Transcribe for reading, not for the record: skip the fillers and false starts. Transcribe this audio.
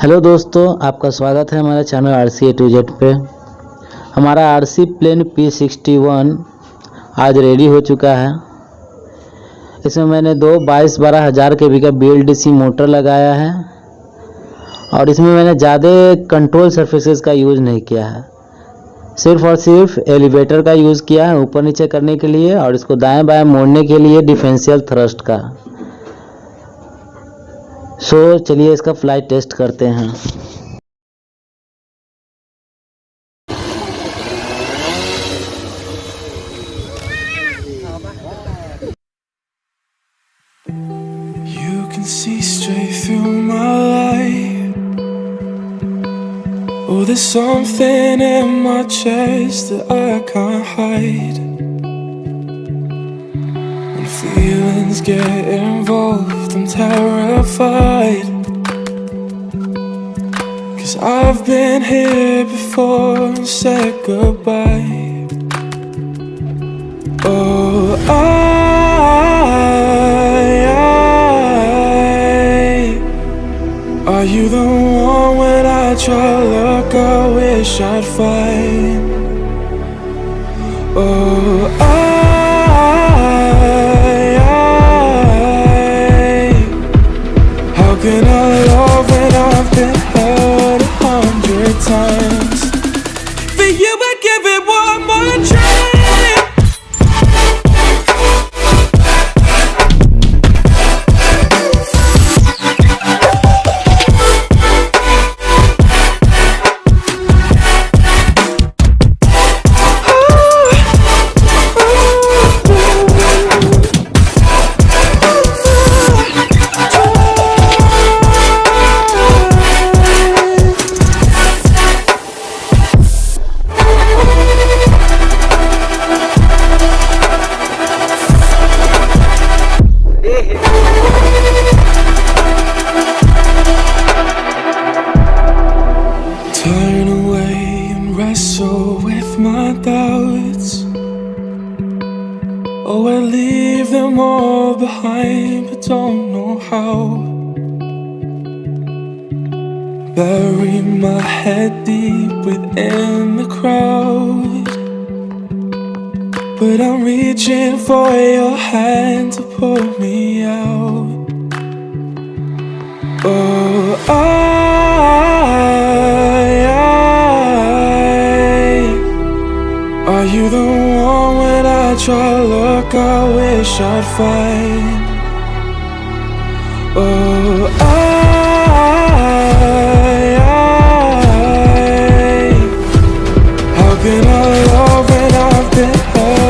Hello दोस्तों, आपका स्वागत है हमारे channel RC A to Z पे। हमारा RC प्लेन P-61 आज रेडी हो चुका है। इसमें मैंने दो 22-12 हज़ार के वी का BLDC मोटर लगाया है और इसमें मैंने ज़्यादा कंट्रोल सरफेसेस का यूज़ नहीं किया है, सिर्फ और सिर्फ एलिवेटर का यूज़ किया है ऊपर नीचे करने के लिए और इसको दाएं बाएं मोड़ने के लिए डिफरेंशियल थ्रस्ट का। चलिए इसका फ्लाइट टेस्ट करते हैं। You can see straight through my life. Oh, there's something in my chest that I can't hide. When feelings get involved, I'm terrified. 'Cause I've been here before and said goodbye. Oh, are you the one when I try to look, I wish I'd find? Oh, how can I love when I've been hurt 100 times? For you I'd give it one more try. Turn away and wrestle with my doubts. Oh, I leave them all behind, but don't know how. Bury my head deep within the crowd, but I'm reaching for your hand to pull me out. Oh, are you the one when I try to look, I wish I'd find? Oh, how can I love when I've been hurt